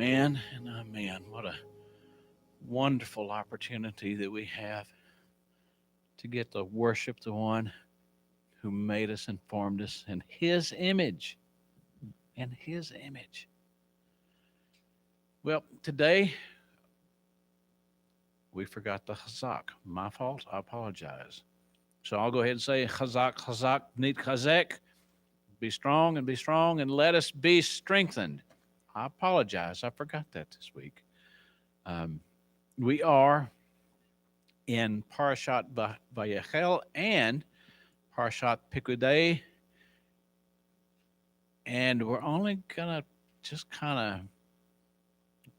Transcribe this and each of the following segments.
Amen and amen. What a wonderful opportunity that we have to get to worship the one who made us and formed us in his image. In his image. Well, today we forgot the chazak. My fault. I apologize. So I'll go ahead and say chazak, chazak, nit chazek. Be strong, and let us be strengthened. I apologize. I forgot that this week. Um, we are in Parashat Vayechel and Parashat Pikudei, and we're only gonna just kind of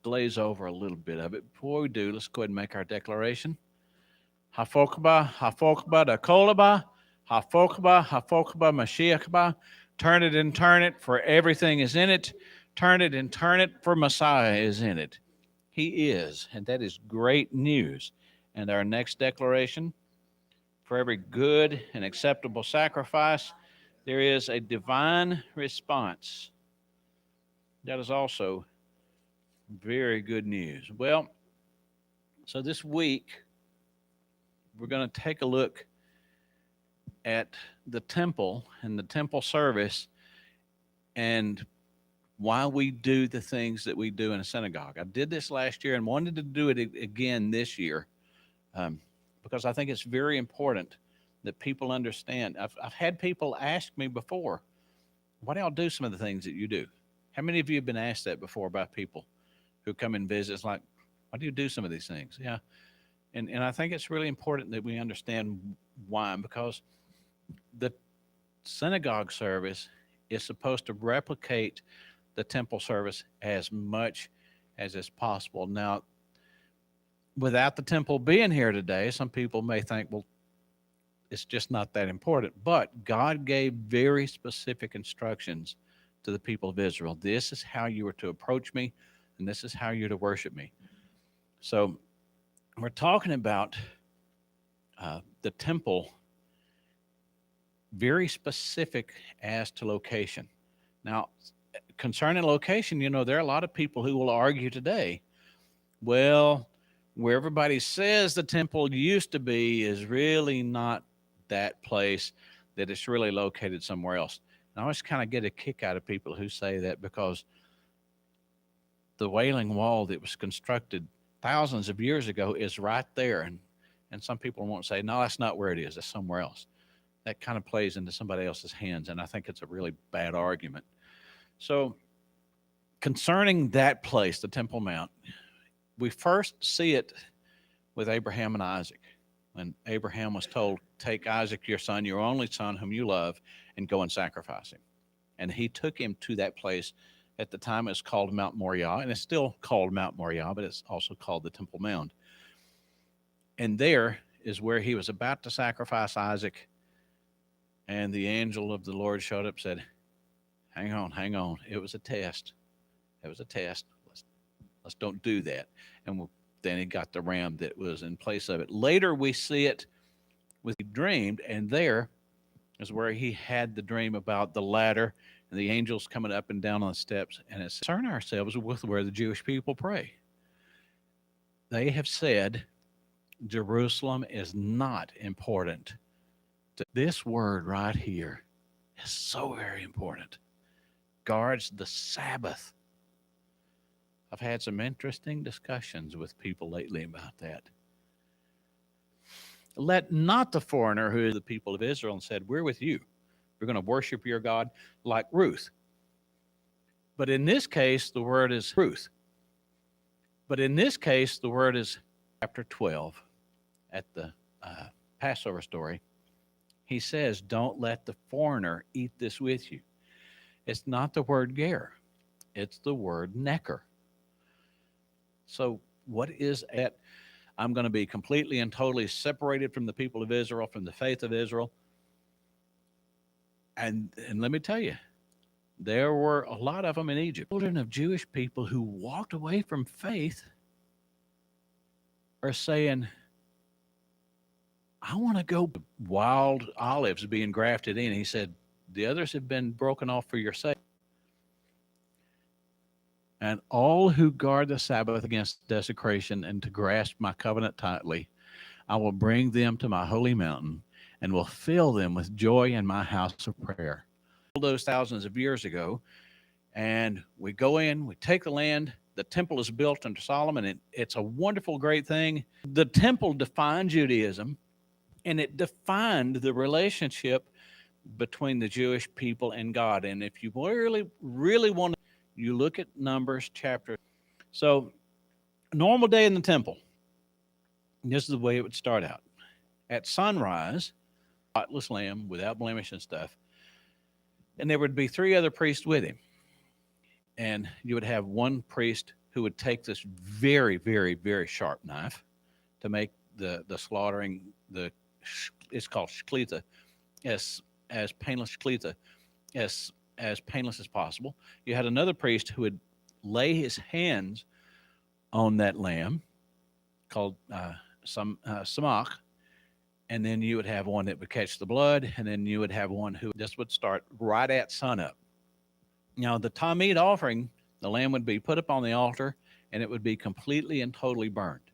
glaze over a little bit of it. Before we do, let's go ahead and make our declaration. Hafokba, Hafokba, Dakolaba, Hafokba, Hafokba, Mashiachba. Turn it and turn it, for everything is in it. Turn it and turn it, for Messiah is in it. He is, and that is great news. And our next declaration: for every good and acceptable sacrifice, there is a divine response. That is also very good news. Well, so this week, we're going to take a look at the temple and the temple service and why we do the things that we do in a synagogue. I did this last year and wanted to do it again this year because I think it's very important that people understand. I've had people ask me before, why do y'all do some of the things that you do? How many of you have been asked that before by people who come and visit? It's like, why do you do some of these things? Yeah. And I think it's really important that we understand why, because the synagogue service is supposed to replicate the temple service as much as is possible. Now, without the temple being here today, some people may think, well, it's just not that important. But God gave very specific instructions to the people of Israel. This is how you are to approach me, and this is how you're to worship me. So we're talking about the temple, very specific as to location. Now, concerning location, there are a lot of people who will argue today, well, where everybody says the temple used to be is really not that place, that it's really located somewhere else. And I always kind of get a kick out of people who say that, because the Wailing Wall that was constructed thousands of years ago is right there. And some people won't say, no, that's not where it is. It's somewhere else. That kind of plays into somebody else's hands. And I think it's a really bad argument. So concerning that place, the Temple Mount, we first see it with Abraham and Isaac. When Abraham was told, take Isaac, your son, your only son, whom you love, and go and sacrifice him. And he took him to that place. At the time, it's called Mount Moriah, and it's still called Mount Moriah, but it's also called the Temple Mount. And there is where he was about to sacrifice Isaac, and the angel of the Lord showed up and said, hang on. It was a test. It was a test. Let's don't do that. And then he got the ram that was in place of it. Later, we see it with he dreamed, and there is where he had the dream about the ladder and the angels coming up and down on the steps. And it's concern ourselves with where the Jewish people pray. They have said Jerusalem is not important. This word right here is so very important. Guards the Sabbath. I've had some interesting discussions with people lately about that. Let not the foreigner, who is the people of Israel, and said, we're with you. We're going to worship your God, like Ruth. But in this case, the word is Ruth. But in this case, the word is chapter 12 at the Passover story. He says, don't let the foreigner eat this with you. It's not the word ger. It's the word necker. So what is that? I'm going to be completely and totally separated from the people of Israel, from the faith of Israel. And let me tell you, there were a lot of them in Egypt. Children of Jewish people who walked away from faith are saying, I want to go. Wild olives being grafted in. He said, the others have been broken off for your sake. and all who guard the Sabbath against desecration and to grasp my covenant tightly, I will bring them to my holy mountain and will fill them with joy in my house of prayer. All those thousands of years ago, and we go in, we take the land. The temple is built under Solomon, and it's a wonderful, great thing. The temple defined Judaism, and it defined the relationship between the Jewish people and God. And if you really, really want to, you look at Numbers chapter. So, a normal day in the temple, this is the way it would start out. At sunrise, spotless lamb without blemish and stuff, and there would be three other priests with him. And you would have one priest who would take this very, very, very sharp knife to make the slaughtering it's called shklita as painless shklita as painless as possible. You had another priest who would lay his hands on that lamb called samach, and then you would have one that would catch the blood, and then you would have one who just would start right at sunup. Now, the Tamid offering, the lamb would be put up on the altar, and it would be completely and totally burned.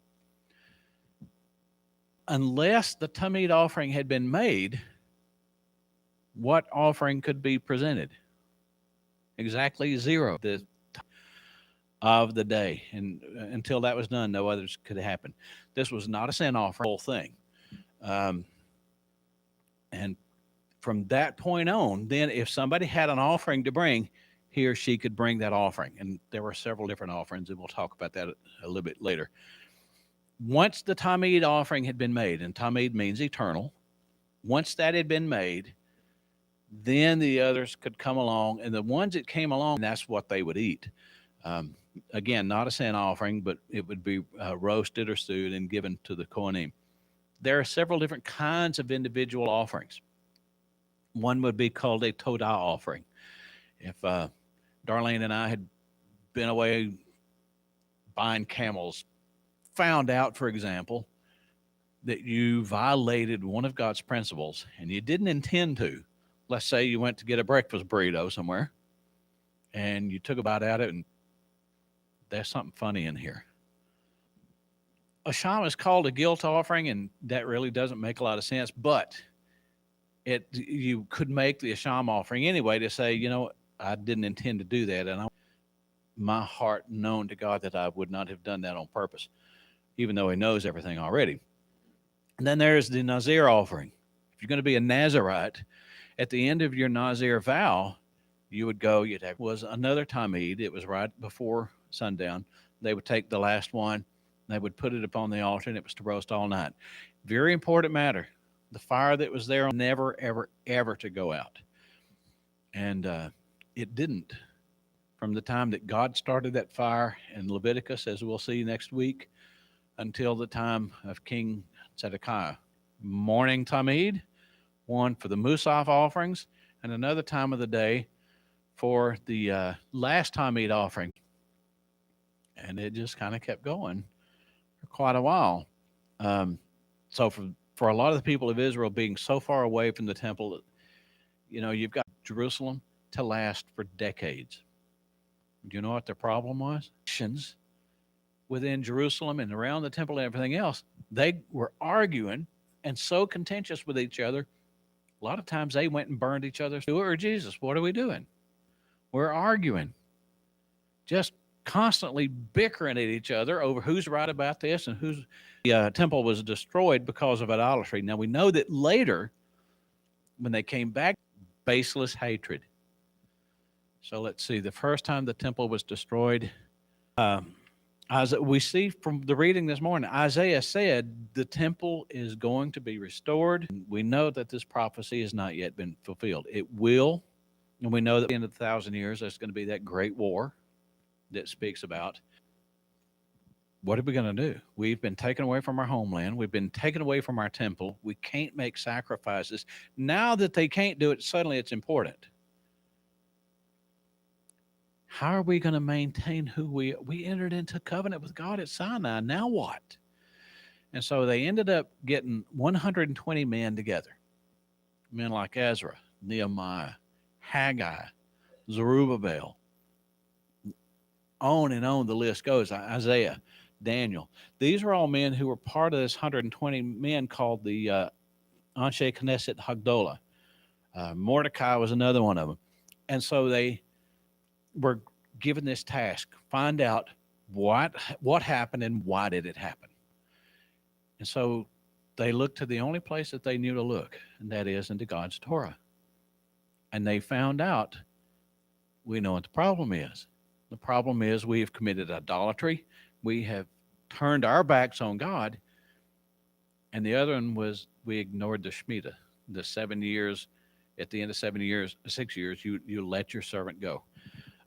Unless the Tamid offering had been made, what offering could be presented? Exactly zero of the day. And until that was done, no others could happen. This was not a sin offering, whole thing. And from that point on, then if somebody had an offering to bring, he or she could bring that offering. And there were several different offerings, and we'll talk about that a little bit later. Once the Tamid offering had been made, and Tamid means eternal, once that had been made, then the others could come along, and the ones that came along, that's what they would eat. Again, not a sin offering, but it would be roasted or stewed and given to the Kohanim. There are several different kinds of individual offerings. One would be called a Todah offering. If Darlene and I had been away buying camels, found out, for example, that you violated one of God's principles and you didn't intend to, let's say you went to get a breakfast burrito somewhere and you took a bite out of it and there's something funny in here. A sham is called a guilt offering, and that really doesn't make a lot of sense, but you could make the Asham offering anyway to say, I didn't intend to do that, and my heart known to God that I would not have done that on purpose, even though he knows everything already. And then there's the Nazir offering. If you're going to be a Nazirite, at the end of your Nazir vow, you would go, was another Tamid. It was right before sundown. They would take the last one, they would put it upon the altar, and it was to roast all night. Very important matter. The fire that was there never, ever, ever to go out. And it didn't. From the time that God started that fire in Leviticus, as we'll see next week, until the time of King Zedekiah. Morning Tamid, one for the Musaf offerings, and another time of the day for the last Tamid offering. And it just kind of kept going for quite a while. So for a lot of the people of Israel being so far away from the temple, you've got Jerusalem to last for decades. Do you know what their problem was? Christians within Jerusalem and around the temple and everything else, they were arguing and so contentious with each other. A lot of times they went and burned each other. Or Jesus, what are we doing? We're arguing. Just constantly bickering at each other over who's right about this and who's. The temple was destroyed because of idolatry. Now we know that later, when they came back, baseless hatred. So let's see. The first time the temple was destroyed, as we see from the reading this morning, Isaiah said the temple is going to be restored. We know that this prophecy has not yet been fulfilled. It will, and we know that at the end of 1,000 years, there's going to be that great war that speaks about. What are we going to do? We've been taken away from our homeland. We've been taken away from our temple. We can't make sacrifices. Now that they can't do it, suddenly it's important. How are we going to maintain who we entered into covenant with God at Sinai? Now what? And so they ended up getting 120 men together. Men like Ezra, Nehemiah, Haggai, Zerubbabel, on and on the list goes. Isaiah, Daniel. These are all men who were part of this 120 men called the Anshe Knesset Hagdolah. Mordecai was another one of them. And so they were given this task: find out what happened and why did it happen. And so they looked to the only place that they knew to look, and that is into God's Torah. And they found out, we know what the problem is. The problem is we have committed idolatry. We have turned our backs on God. And the other one was we ignored the Shemitah, the 7 years. At the end of 7 years, 6 years, you let your servant go.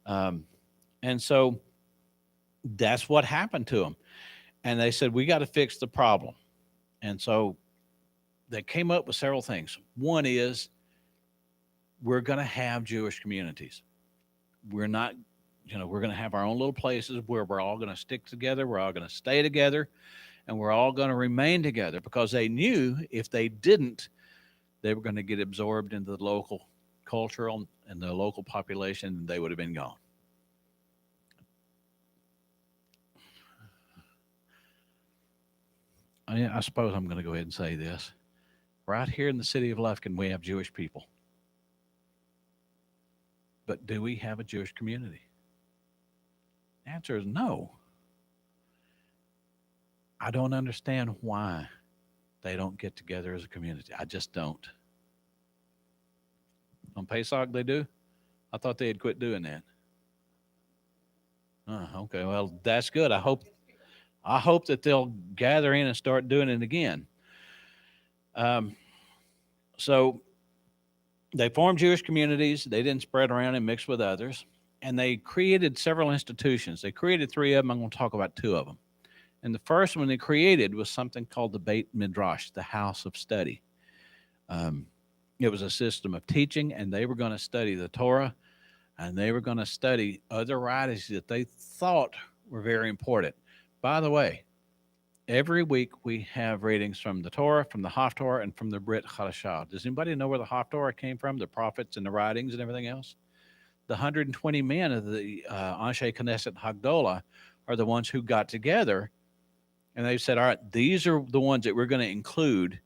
And so that's what happened to them. And they said, we got to fix the problem. And so they came up with several things. One is we're going to have Jewish communities. We're not, we're going to have our own little places where we're all going to stick together. We're all going to stay together, and we're all going to remain together, because they knew if they didn't, they were going to get absorbed into the local culture and the local population, and they would have been gone. I suppose I'm going to go ahead and say this. Right here in the city of Lufkin, we have Jewish people. But do we have a Jewish community? The answer is no. I don't understand why they don't get together as a community. I just don't. On Pesach, they do? I thought they had quit doing that. Okay, well, that's good. I hope that they'll gather in and start doing it again. So they formed Jewish communities. They didn't spread around and mix with others. And they created several institutions. They created 3 of them. I'm going to talk about 2 of them. And the first one they created was something called the Beit Midrash, the house of study. It was a system of teaching, and they were going to study the Torah, and they were going to study other writings that they thought were very important. By the way, every week we have readings from the Torah, from the Haftorah, and from the Brit Hadashah. Does anybody know where the Haftorah came from, the prophets and the writings and everything else? The 120 men of the Anshe Knesset Hagdolah are the ones who got together, and they said, all right, these are the ones that we're going to include,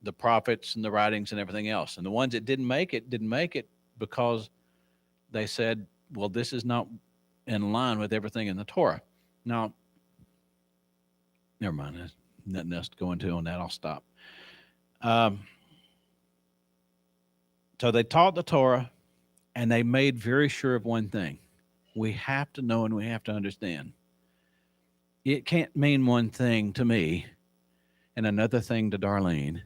the prophets and the writings and everything else. And the ones that didn't make it because they said, well, this is not in line with everything in the Torah. Now, never mind. There's nothing else to go into on that. I'll stop. So they taught the Torah, and they made very sure of one thing. We have to know and we have to understand. It can't mean one thing to me and another thing to Darlene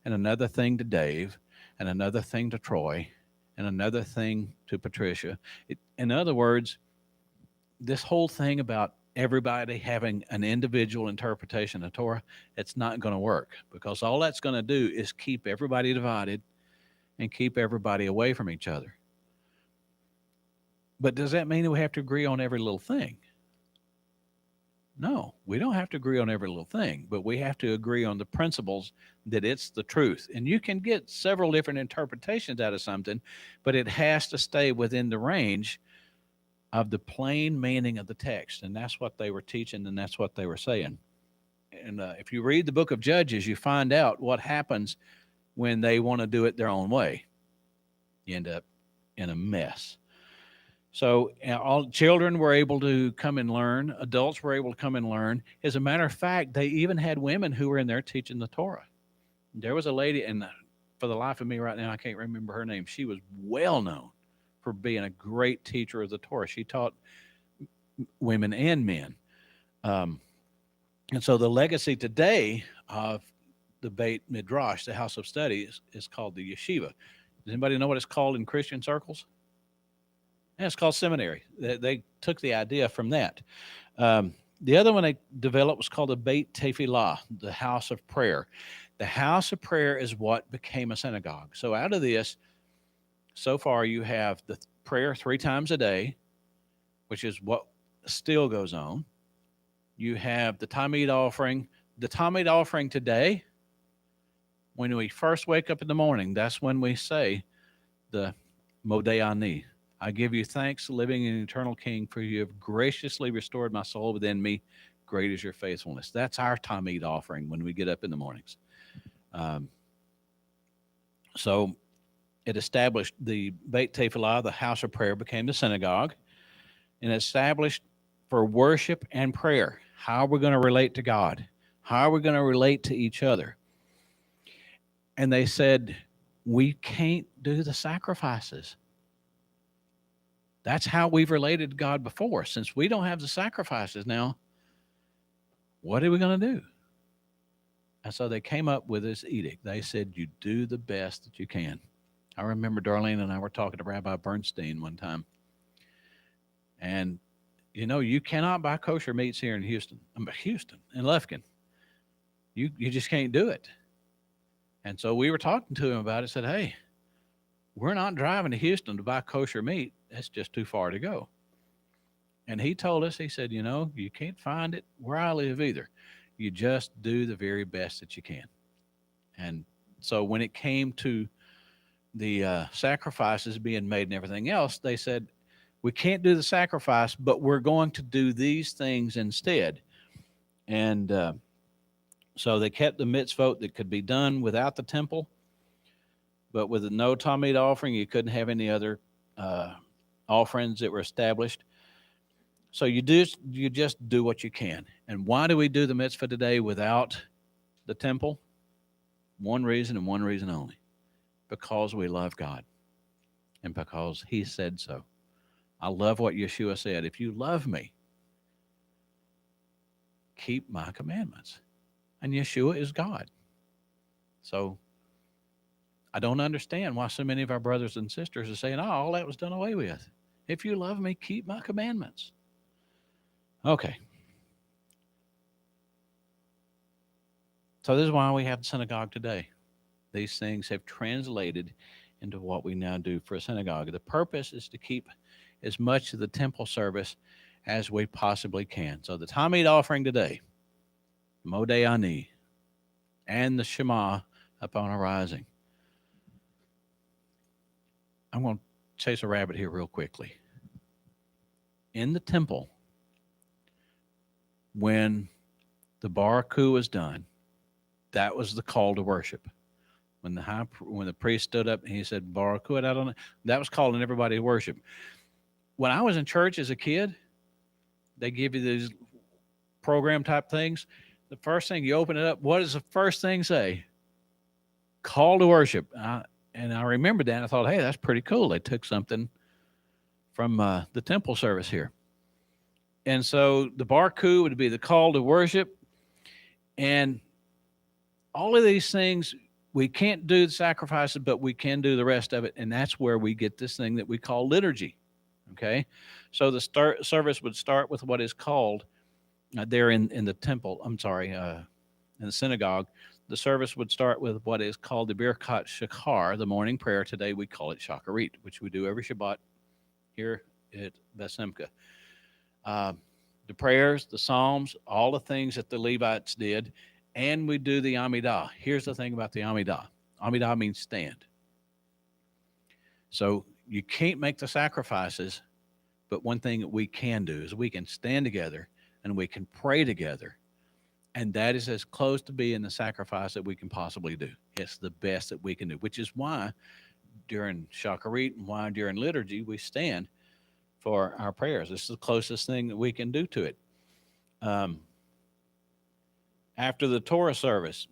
and another thing to Dave and another thing to Troy and another thing to Patricia. In other words, this whole thing about everybody having an individual interpretation of Torah, it's not going to work, because all that's going to do is keep everybody divided and keep everybody away from each other. But does that mean that we have to agree on every little thing? No, we don't have to agree on every little thing, but we have to agree on the principles that it's the truth. And you can get several different interpretations out of something, but it has to stay within the range of the plain meaning of the text. And that's what they were teaching, and that's what they were saying. And if you read the book of Judges, you find out what happens when they want to do it their own way. You end up in a mess. So all children were able to come and learn. Adults were able to come and learn. As a matter of fact, they even had women who were in there teaching the Torah. There was a lady, and for the life of me right now, I can't remember her name. She was well known for being a great teacher of the Torah. She taught women and men. And so the legacy today of the Beit Midrash, the house of study, is called the yeshiva. Does anybody know what it's called in Christian circles? Yeah, it's called seminary. They took the idea from that. The other one they developed was called the Beit Tefillah, the house of prayer. The house of prayer is what became a synagogue. So out of this, so far you have the prayer 3 times a day, which is what still goes on. You have the Tamid offering. The Tamid offering today, when we first wake up in the morning, that's when we say the Modeh Ani, I give you thanks, living and eternal King, for you have graciously restored my soul within me. Great is your faithfulness. That's our Tamid offering when we get up in the mornings. Um, so it established the Beit Tefillah, the house of prayer, became the synagogue, and established for worship and prayer. How are we going to relate to God? How are we going to relate to each other? And they said, we can't do the sacrifices. That's how we've related to God before. Since we don't have the sacrifices now, what are we going to do? And so they came up with this edict. They said, you do the best that you can. I remember Darlene and I were talking to Rabbi Bernstein one time. And, you cannot buy kosher meats here in Houston, in Lufkin. You just can't do it. And so we were talking to him about it, said, hey, we're not driving to Houston to buy kosher meat. That's just too far to go. And he told us, he said, you can't find it where I live either. You just do the very best that you can. And so when it came to the sacrifices being made and everything else, they said, we can't do the sacrifice, but we're going to do these things instead. And so they kept the mitzvot that could be done without the temple, but with the no Tamid offering, you couldn't have any other offerings that were established. So you just do what you can. And why do we do the mitzvah today without the temple? One reason and one reason only. Because we love God and because he said so. I love what Yeshua said. If you love me, keep my commandments. And Yeshua is God. So I don't understand why so many of our brothers and sisters are saying, all that was done away with. If you love me, keep my commandments. Okay. So this is why we have the synagogue today. These things have translated into what we now do for a synagogue. The purpose is to keep as much of the temple service as we possibly can. So the Tamid offering today, Modeh Ani, and the Shema upon arising. I'm going to chase a rabbit here real quickly. In the temple, when the Baruch was done, that was the call to worship. When the priest stood up and he said, Baruch Hu, that was calling everybody to worship. When I was in church as a kid, they give you these program type things. The first thing you open it up, what does the first thing say? Call to worship. And I remembered that and I thought, hey, that's pretty cool. They took something from the temple service here. And so the Baruch Hu would be the call to worship. And all of these things, we can't do the sacrifices, but we can do the rest of it. And that's where we get this thing that we call liturgy. Okay. So the service would start with what is called there in the temple. In the synagogue, the service would start with what is called the Birkat Shachar, the morning prayer. Today we call it Shacharit, which we do every Shabbat here at Besimcha. The prayers, the Psalms, all the things that the Levites did, and we do the Amidah. Here's the thing about the Amidah. Amidah means stand. So you can't make the sacrifices, but one thing that we can do is we can stand together and we can pray together. And that is as close to being the sacrifice that we can possibly do. It's the best that we can do, which is why during Shacharit and why during liturgy we stand for our prayers. This is the closest thing that we can do to it. After the Torah service,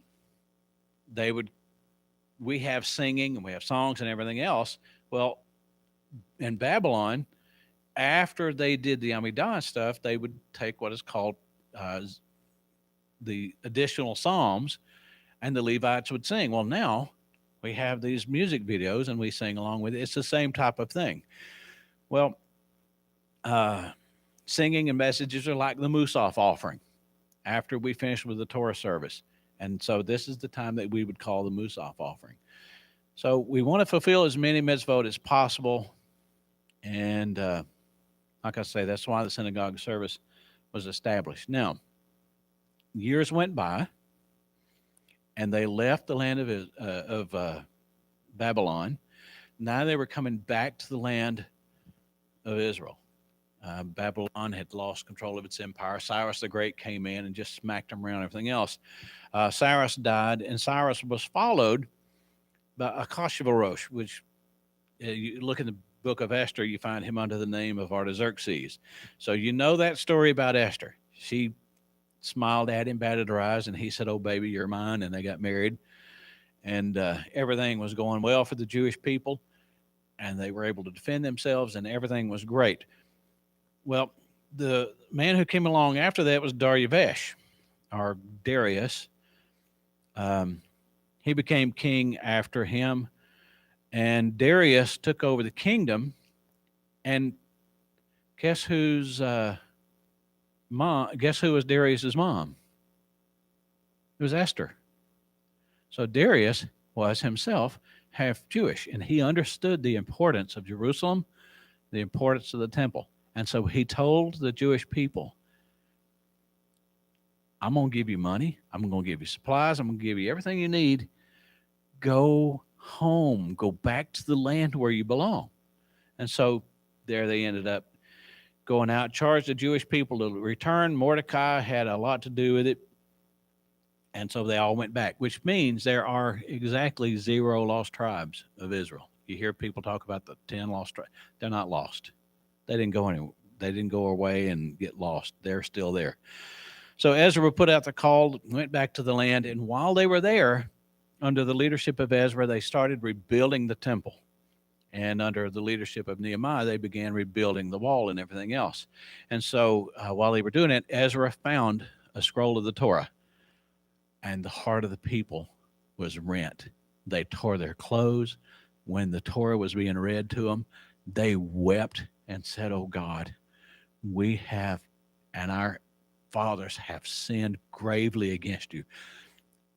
we have singing and we have songs and everything else. Well, in Babylon, after they did the Amidah stuff, they would take what is called the additional Psalms, and the Levites would sing. Well, now we have these music videos and we sing along with it. It's the same type of thing. Well, singing and messages are like the Musaf offering after we finish with the Torah service. And so this is the time that we would call the Musaf offering. So we want to fulfill as many mitzvot as possible. And like I say, that's why the synagogue service was established. Now, years went by, and they left the land of Babylon. Now they were coming back to the land of Israel. Babylon had lost control of its empire. Cyrus the Great came in and just smacked them around everything else. Cyrus died, and Cyrus was followed by Ahasuerus, which you look in the book of Esther, you find him under the name of Artaxerxes. So you know that story about Esther. She smiled at him, batted her eyes, and he said, "Oh, baby, you're mine." And they got married, and everything was going well for the Jewish people, and they were able to defend themselves, and everything was great. Well, the man who came along after that was Darius, or Darius. Um, he became king after him, and Darius took over the kingdom. And guess whose mom? Guess who was Darius's mom? It was Esther. So Darius was himself half Jewish, and he understood the importance of Jerusalem, the importance of the temple. And so he told the Jewish people, I'm going to give you money. I'm going to give you supplies. I'm going to give you everything you need. Go home. Go back to the land where you belong. And so there they ended up going out, charged the Jewish people to return. Mordecai had a lot to do with it. And so they all went back, which means there are exactly 0 lost tribes of Israel. You hear people talk about the 10 lost tribes. They're not lost. They didn't go anywhere. They didn't go away and get lost. They're still there. So Ezra put out the call, went back to the land, and while they were there, under the leadership of Ezra, they started rebuilding the temple. And under the leadership of Nehemiah, they began rebuilding the wall and everything else. And so while they were doing it, Ezra found a scroll of the Torah, and the heart of the people was rent. They tore their clothes. When the Torah was being read to them, they wept and said, "Oh God, we have, and our fathers have sinned gravely against you."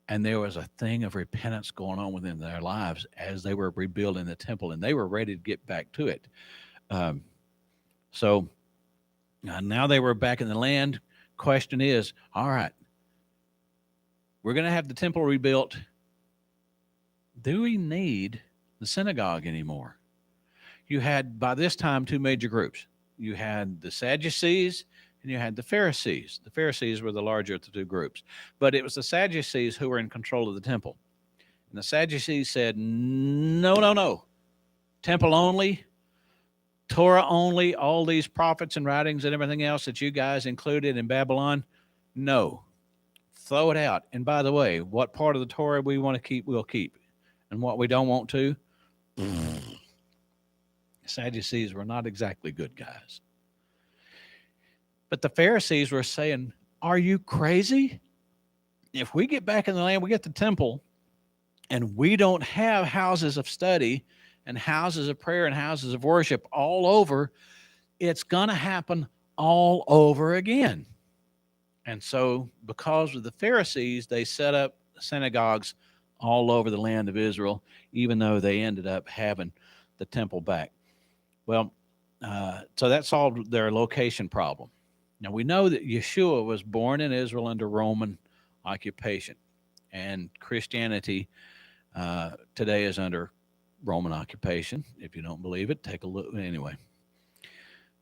And there was a thing of repentance going on within their lives as they were rebuilding the temple, and they were ready to get back to it. Um, so now they were back in the land. Question is, all right, we're going to have the temple rebuilt. Do we need the synagogue anymore? You had, by this time, 2 major groups. You had the Sadducees and you had the Pharisees. The Pharisees were the larger of the 2 groups, but it was the Sadducees who were in control of the temple. And the Sadducees said, no, no, no. Temple only, Torah only, all these prophets and writings and everything else that you guys included in Babylon, no. Throw it out. And by the way, what part of the Torah we want to keep, we'll keep. And what we don't want to, Sadducees were not exactly good guys. But the Pharisees were saying, are you crazy? If we get back in the land, we get the temple, and we don't have houses of study and houses of prayer and houses of worship all over, it's going to happen all over again. And so because of the Pharisees, they set up synagogues all over the land of Israel, even though they ended up having the temple back. Well, so that solved their location problem. Now, we know that Yeshua was born in Israel under Roman occupation, and Christianity today is under Roman occupation. If you don't believe it, take a look. Anyway,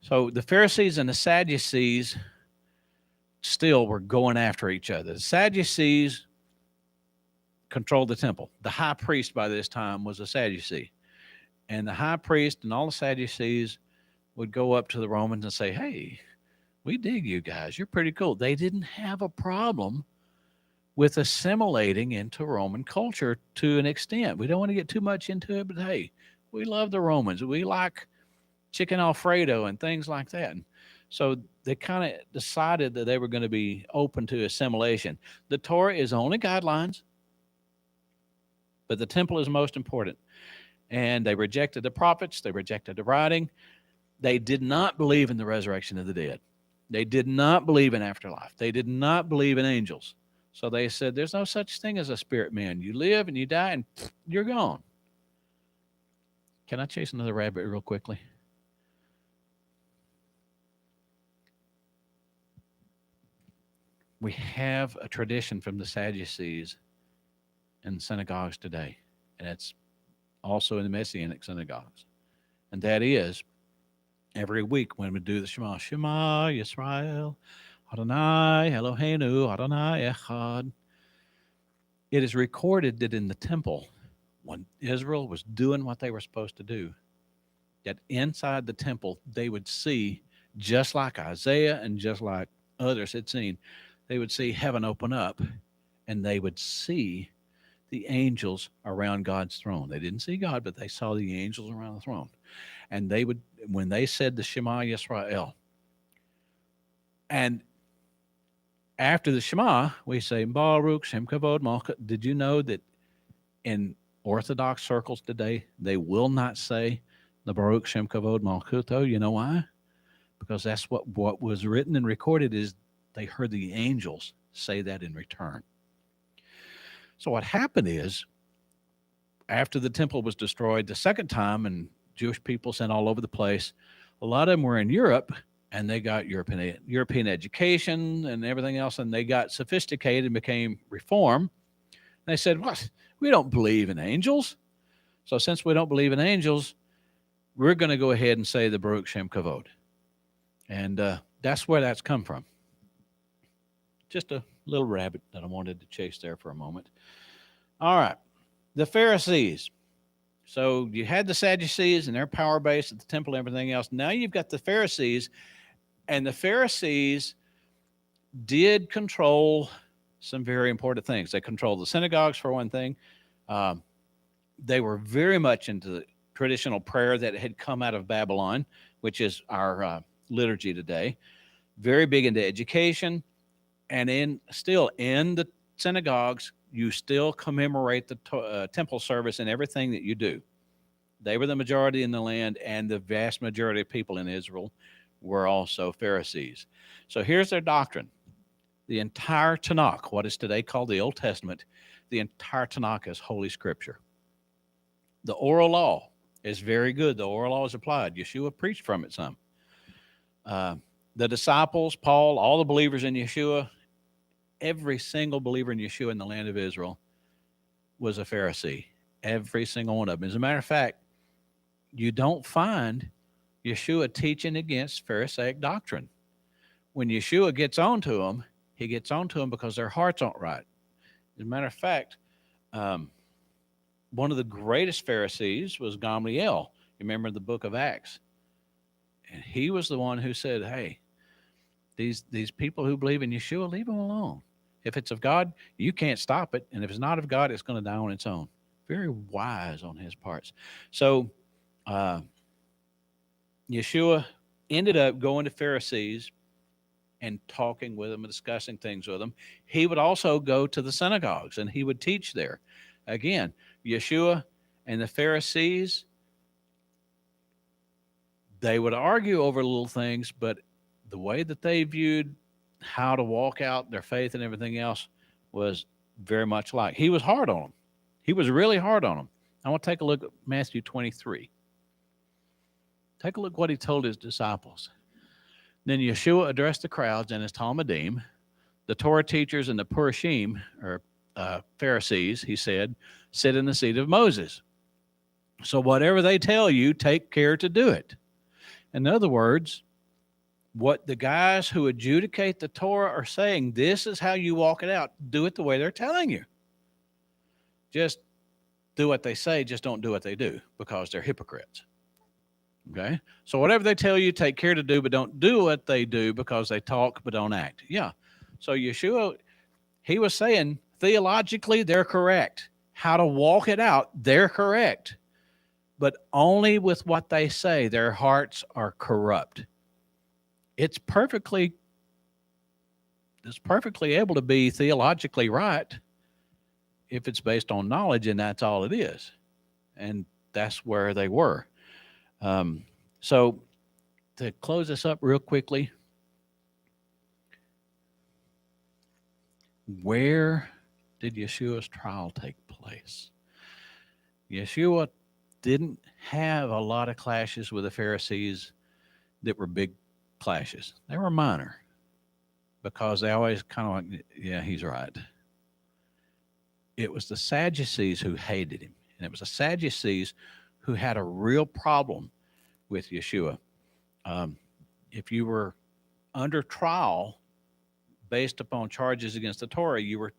so the Pharisees and the Sadducees still were going after each other. The Sadducees controlled the temple. The high priest by this time was a Sadducee. And the high priest and all the Sadducees would go up to the Romans and say, hey, we dig you guys. You're pretty cool. They didn't have a problem with assimilating into Roman culture to an extent. We don't want to get too much into it, but hey, we love the Romans. We like chicken Alfredo and things like that. And so they kind of decided that they were going to be open to assimilation. The Torah is only guidelines, but the temple is most important. And they rejected the prophets. They rejected the writing. They did not believe in the resurrection of the dead. They did not believe in afterlife. They did not believe in angels. So they said, there's no such thing as a spirit man. You live and you die and you're gone. Can I chase another rabbit real quickly? We have a tradition from the Sadducees in synagogues today, and it's also in the Messianic synagogues. And that is Every week when we do the Shema, Shema Yisrael, Adonai Eloheinu, Adonai Echad, it is recorded that in the temple, when Israel was doing what they were supposed to do, that inside the temple they would see, just like Isaiah and just like others had seen, they would see heaven open up and they would see the angels around God's throne. They didn't see God, but they saw the angels around the throne. And they would, when they said the Shema Yisrael, and after the Shema, we say, Baruch Shem Kavod Malka. Did you know that in Orthodox circles today, they will not say the Baruch Shem Kavod Malkuto? You know why? Because that's what was written and recorded is they heard the angels say that in return. So what happened is, after the temple was destroyed the second time and Jewish people sent all over the place, a lot of them were in Europe and they got European education and everything else, and they got sophisticated and became reform. And they said, what? We don't believe in angels. So since we don't believe in angels, we're going to go ahead and say the Baruch Shem Kavod. And that's where that's come from. Just a little rabbit that I wanted to chase there for a moment. All right. The Pharisees. So you had the Sadducees and their power base at the temple and everything else. Now you've got the Pharisees, and the Pharisees did control some very important things. They controlled the synagogues, for one thing. They were very much into the traditional prayer that had come out of Babylon, which is our liturgy today. Very big into education. And still in the synagogues, you still commemorate the temple service and everything that you do. They were the majority in the land, and the vast majority of people in Israel were also Pharisees. So here's their doctrine. The entire Tanakh, what is today called the Old Testament, the entire Tanakh is Holy Scripture. The oral law is very good. The oral law is applied. Yeshua preached from it some. The disciples, Paul, all the believers in Yeshua, every single believer in Yeshua in the land of Israel was a Pharisee. Every single one of them. As a matter of fact, you don't find Yeshua teaching against Pharisaic doctrine. When Yeshua gets on to them, he gets on to them because their hearts aren't right. As a matter of fact, one of the greatest Pharisees was Gamaliel. You remember the book of Acts? And he was the one who said, hey, these people who believe in Yeshua, leave them alone. If it's of God, you can't stop it. And if it's not of God, it's going to die on its own. Very wise on his parts. So Yeshua ended up going to Pharisees and talking with them and discussing things with them. He would also go to the synagogues and he would teach there. Again, Yeshua and the Pharisees, they would argue over little things, but the way that they viewed how to walk out their faith and everything else was very much like. He was hard on them. He was really hard on them. I want to take a look at Matthew 23. Take a look what he told his disciples. Then Yeshua addressed the crowds and his Talmudim, the Torah teachers and the Purushim, or Pharisees, he said, sit in the seat of Moses. So whatever they tell you, take care to do it. In other words, what the guys who adjudicate the Torah are saying, this is how you walk it out. Do it the way they're telling you. Just do what they say, just don't do what they do, because they're hypocrites. Okay? So whatever they tell you, take care to do, but don't do what they do because they talk but don't act. Yeah. So Yeshua, he was saying, theologically, they're correct. How to walk it out, they're correct. But only with what they say, their hearts are corrupt. It's perfectly able to be theologically right if it's based on knowledge, and that's all it is. And that's where they were. So to close this up real quickly, where did Yeshua's trial take place? Yeshua didn't have a lot of clashes with the Pharisees that were big clashes. They were minor because they always kind of like, yeah, he's right. It was the Sadducees who hated him. And it was the Sadducees who had a real problem with Yeshua. Um, if you were under trial based upon charges against the Torah, you were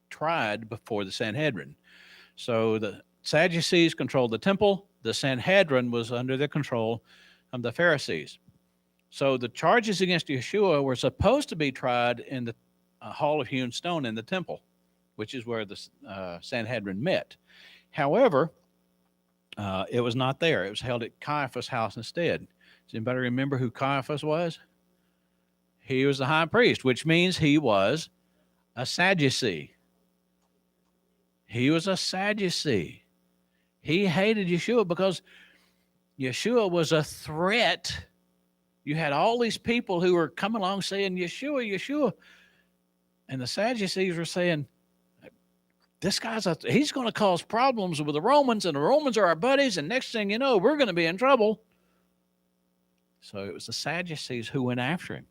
tried before the Sanhedrin. So the Sadducees controlled the temple. The Sanhedrin was under the control of the Pharisees. So the charges against Yeshua were supposed to be tried in the Hall of Hewn Stone in the temple, which is where the Sanhedrin met. However, it was not there. It was held at Caiaphas' house instead. Does anybody remember who Caiaphas was? He was the high priest, which means he was a Sadducee. He was a Sadducee. He hated Yeshua because Yeshua was a threat. You had all these people who were coming along saying, Yeshua, Yeshua. And the Sadducees were saying, this he's going to cause problems with the Romans, and the Romans are our buddies. And next thing you know, we're going to be in trouble. So it was the Sadducees who went after him.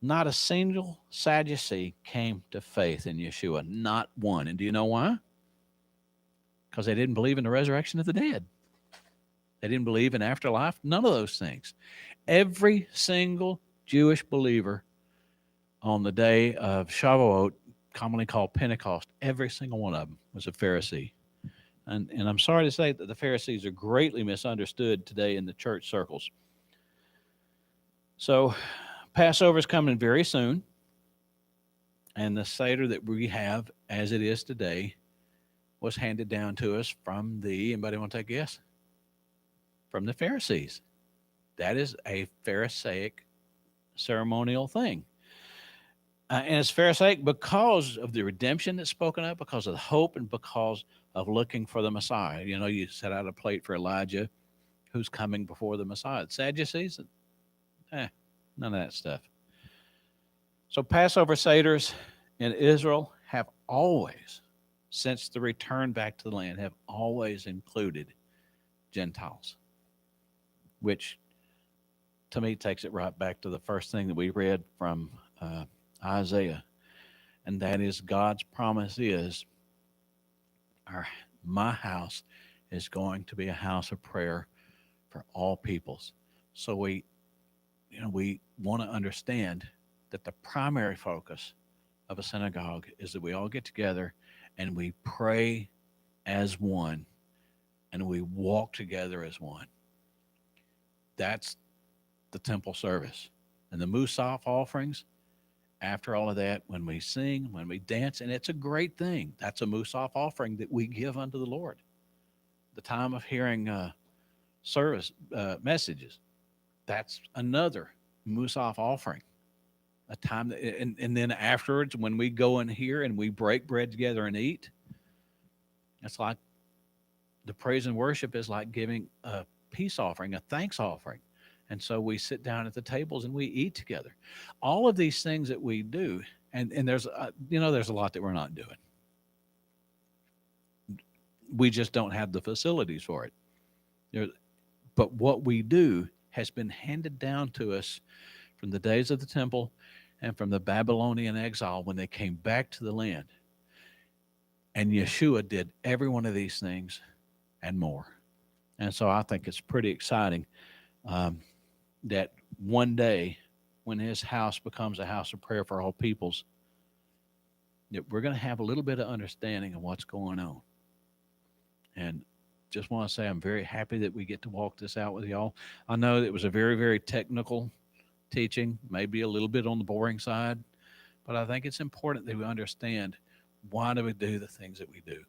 Not a single Sadducee came to faith in Yeshua. Not one. And do you know why? Because they didn't believe in the resurrection of the dead. They didn't believe in afterlife. None of those things. Every single Jewish believer on the day of Shavuot, commonly called Pentecost, every single one of them was a Pharisee. And I'm sorry to say that the Pharisees are greatly misunderstood today in the church circles. So Passover is coming very soon. And the Seder that we have as it is today was handed down to us from anybody want to take a guess? From the Pharisees. That is a Pharisaic ceremonial thing. And it's Pharisaic because of the redemption that's spoken of, because of the hope, and because of looking for the Messiah. You know, you set out a plate for Elijah, who's coming before the Messiah. The Sadducees, none of that stuff. So Passover Seders in Israel have always, since the return back to the land, have always included Gentiles, which to me takes it right back to the first thing that we read from Isaiah, and that is God's promise is my house is going to be a house of prayer for all peoples. So we want to understand that the primary focus of a synagogue is that we all get together and we pray as one and we walk together as one. That's the temple service. And the Musaf offerings, after all of that, when we sing, when we dance, and it's a great thing. That's a Musaf offering that we give unto the Lord. The time of hearing service messages, that's another Musaf offering. A time that, and then afterwards, when we go in here and we break bread together and eat, it's like the praise and worship is like giving a peace offering, a thanks offering. And so we sit down at the tables and we eat together. All of these things that we do, and there's there's a lot that we're not doing. We just don't have the facilities for it. But what we do has been handed down to us from the days of the temple and from the Babylonian exile when they came back to the land. And Yeshua did every one of these things and more. And so I think it's pretty exciting that one day when his house becomes a house of prayer for all peoples, that we're going to have a little bit of understanding of what's going on. And just want to say I'm very happy that we get to walk this out with y'all. I know it was a very, very technical teaching, maybe a little bit on the boring side, but I think it's important that we understand why do we do the things that we do.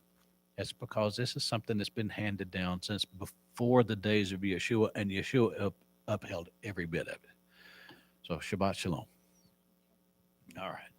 It's because this is something that's been handed down since before the days of Yeshua, and Yeshua upheld every bit of it. So Shabbat Shalom. All right.